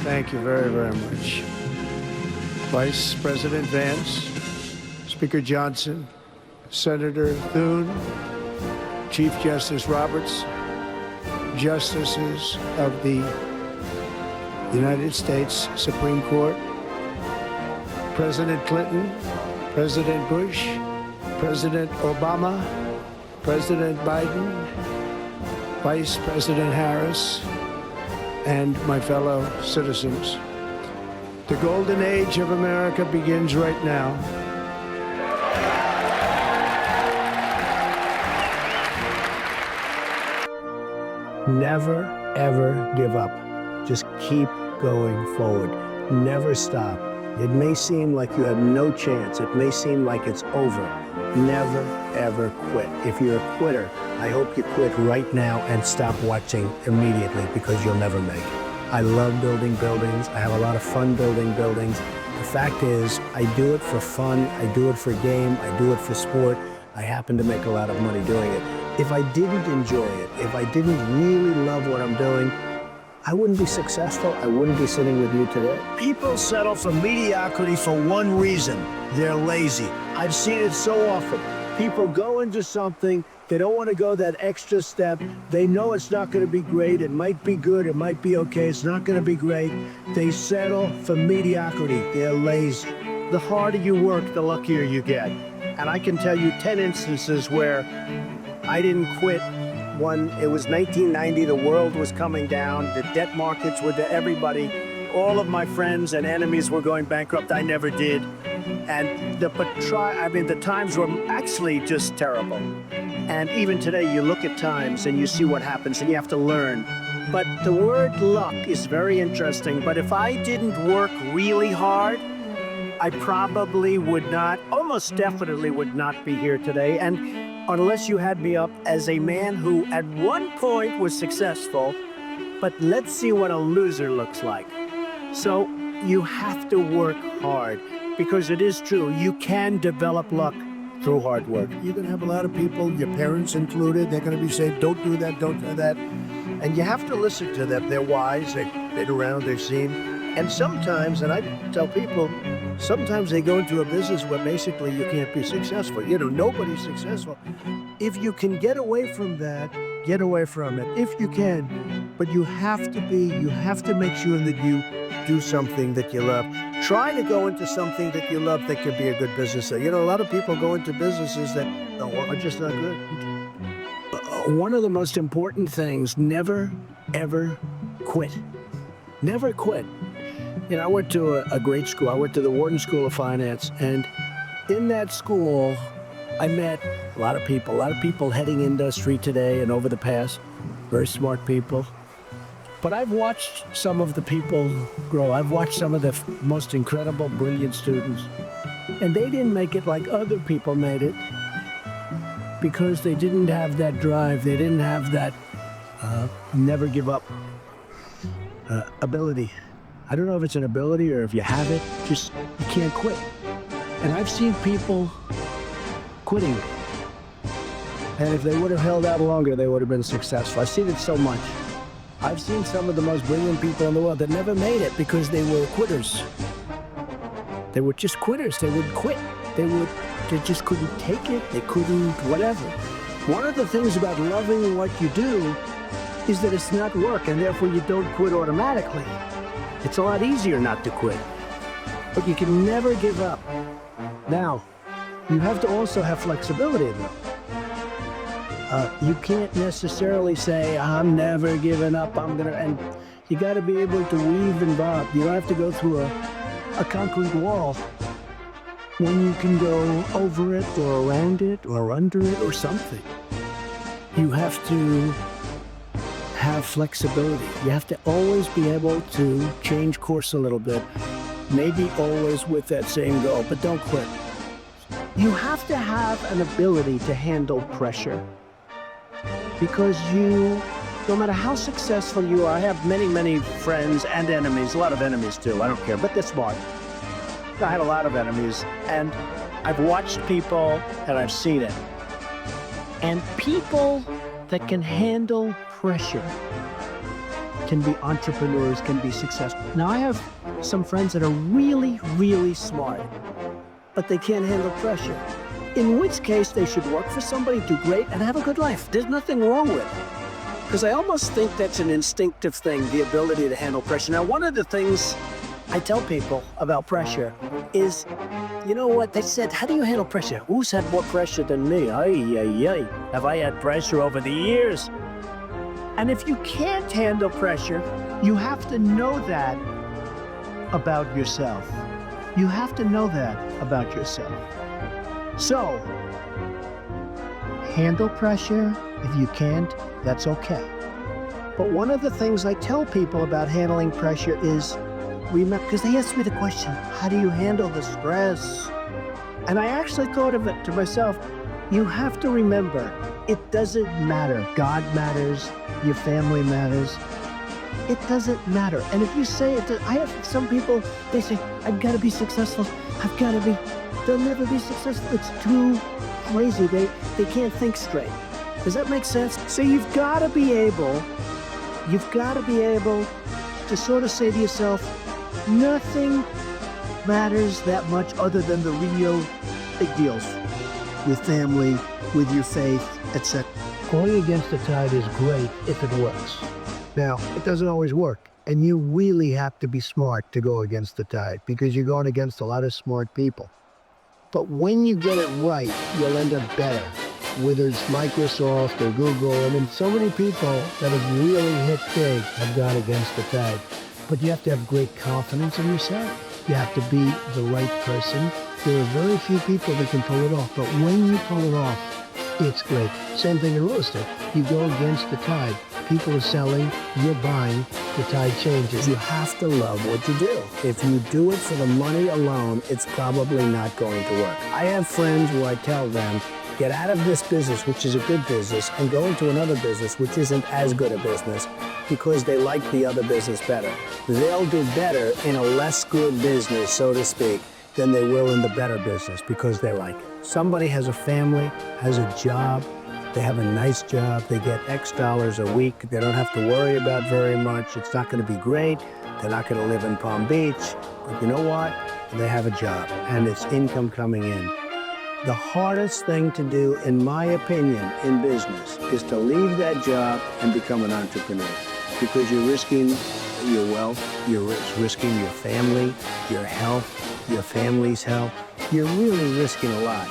Thank you very, very much. Vice President Vance, Speaker Johnson, Senator Thune, Chief Justice Roberts, Justices of the United States Supreme Court, President Clinton, President Bush, President Obama, President Biden, Vice President Harris, and my fellow citizens. The golden age of America begins right now. Never, ever give up. Just keep going forward. Never stop. It may seem like you have no chance. It may seem like it's over. Never, ever quit. If you're a quitter, I hope you quit right now and stop watching immediately, because you'll never make it. I love building buildings. I have a lot of fun building buildings. The fact is, I do it for fun. I do it for game. I do it for sport. I happen to make a lot of money doing it. If I didn't enjoy it, if I didn't really love what I'm doing, I wouldn't be successful. I wouldn't be sitting with you today. People settle for mediocrity for one reason. They're lazy. I've seen it so often. People go into something, they don't want to go that extra step. They know it's not going to be great. It might be good. It might be okay. It's not going to be great. They settle for mediocrity. They're lazy. The harder you work, the luckier you get. And I can tell you 10 instances where I didn't quit. One, it was 1990, the world was coming down, the debt markets were to everybody. All of my friends and enemies were going bankrupt. I never did. And the times were actually just terrible. And even today, you look at times and you see what happens and you have to learn. But the word luck is very interesting. But if I didn't work really hard, I probably would not, almost definitely would not be here today. And unless you had me up as a man who at one point was successful, but let's see what a loser looks like. So you have to work hard, because it is true, you can develop luck through hard work. You're gonna have a lot of people, your parents included, they're gonna be saying, don't do that, don't do that. And you have to listen to them. They're wise, they've been around, they've seen. And sometimes, and I tell people, sometimes they go into a business where basically you can't be successful. You know, nobody's successful. If you can get away from that, get away from it, if you can. But you have to make sure that you do something that you love. Try to go into something that you love that could be a good business. You know, a lot of people go into businesses that are just not good. One of the most important things, never, ever quit. Never quit. You know, I went to a great school. I went to the Wharton School of Finance, and in that school, I met a lot of people heading industry today and over the past, very smart people. But I've watched some of the people grow. I've watched some of the most incredible, brilliant students, and they didn't make it like other people made it because they didn't have that drive. They didn't have that never give up ability. I don't know if it's an ability or if you have it, just you can't quit. And I've seen people quitting. And if they would have held out longer, they would have been successful. I've seen it so much. I've seen some of the most brilliant people in the world that never made it because they were quitters. They were just quitters. They would quit. They just couldn't take it. They couldn't whatever. One of the things about loving what you do is that it's not work, and therefore you don't quit automatically. It's a lot easier not to quit, but you can never give up. Now, you have to also have flexibility though. You can't necessarily say, I'm never giving up, and you gotta be able to weave and bob. You don't have to go through a concrete wall when you can go over it or around it or under it or something. You have to have flexibility. You have to always be able to change course a little bit, maybe always with that same goal, but don't quit. You have to have an ability to handle pressure, because no matter how successful you are, I have many, many friends and enemies, a lot of enemies too, I don't care, but they're smart. I had a lot of enemies, and I've watched people and I've seen it. And people that can handle pressure can be entrepreneurs, can be successful. Now, I have some friends that are really, really smart, but they can't handle pressure. In which case, they should work for somebody, do great, and have a good life. There's nothing wrong with it. Because I almost think that's an instinctive thing, the ability to handle pressure. Now, one of the things I tell people about pressure is, you know what, they said, how do you handle pressure? Who's had more pressure than me? Have I had pressure over the years? And if you can't handle pressure, you have to know that about yourself. You have to know that about yourself. So, handle pressure. If you can't, that's okay. But one of the things I tell people about handling pressure is, remember, because they asked me the question, how do you handle the stress? And I actually thought of it to myself, you have to remember, it doesn't matter. God matters, your family matters. It doesn't matter. And if you say it, I have some people, they say, I've got to be successful. They'll never be successful. It's too crazy. They can't think straight. Does that make sense? So you've got to be able to sort of say to yourself, nothing matters that much other than the real big deals with family, with your faith, etc. Going against the tide is great if it works. Now, it doesn't always work, and you really have to be smart to go against the tide because you're going against a lot of smart people. But when you get it right, you'll end up better. Whether it's Microsoft or Google, I mean, so many people that have really hit big have gone against the tide. But you have to have great confidence in yourself. You have to be the right person. There are very few people that can pull it off, but when you pull it off, it's great. Same thing in real estate. You go against the tide. People are selling, you're buying, the tide changes. You have to love what you do. If you do it for the money alone, it's probably not going to work. I have friends who I tell them, get out of this business, which is a good business, and go into another business, which isn't as good a business, because they like the other business better. They'll do better in a less good business, so to speak, than they will in the better business because they like it. Somebody has a family, has a job, they have a nice job, they get X dollars a week, they don't have to worry about very much, it's not going to be great, they're not going to live in Palm Beach, but you know what? They have a job and it's income coming in. The hardest thing to do, in my opinion, in business is to leave that job and become an entrepreneur because you're risking your wealth, you're risking your family, your health, your family's health. You're really risking a lot.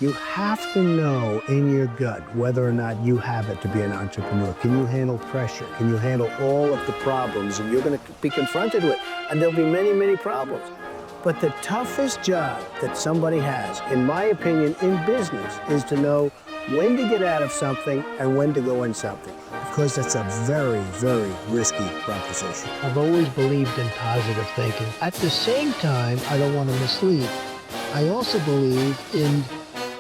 You have to know in your gut whether or not you have it to be an entrepreneur. Can you handle pressure? Can you handle all of the problems? And you're going to be confronted with, and there'll be many, many problems. But the toughest job that somebody has, in my opinion, in business, is to know when to get out of something and when to go in something. Because that's a very, very risky proposition. I've always believed in positive thinking. At the same time, I don't want to mislead. I also believe in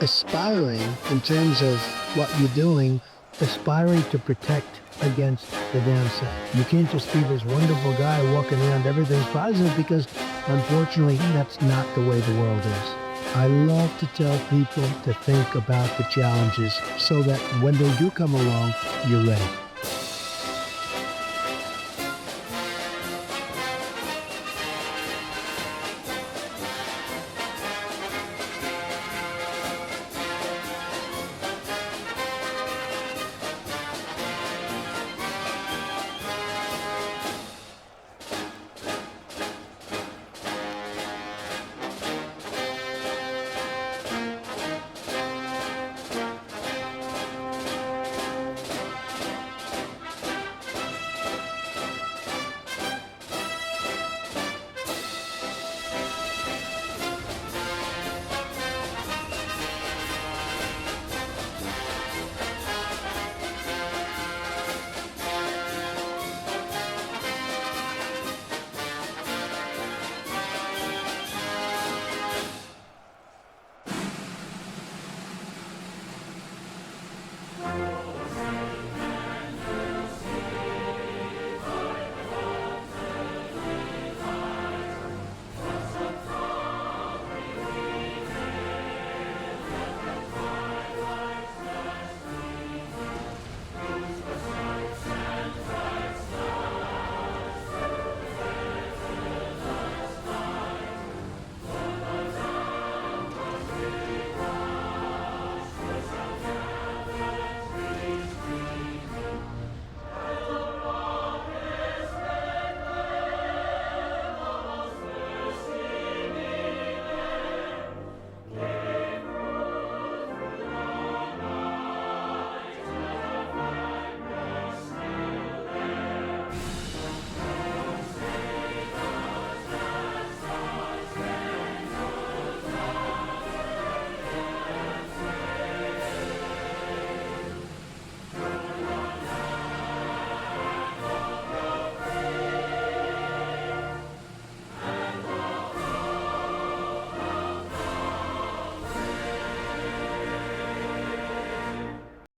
aspiring, in terms of what you're doing, aspiring to protect against the downside. You can't just be this wonderful guy walking around, everything's positive, because unfortunately, that's not the way the world is. I love to tell people to think about the challenges so that when they do come along, you're ready.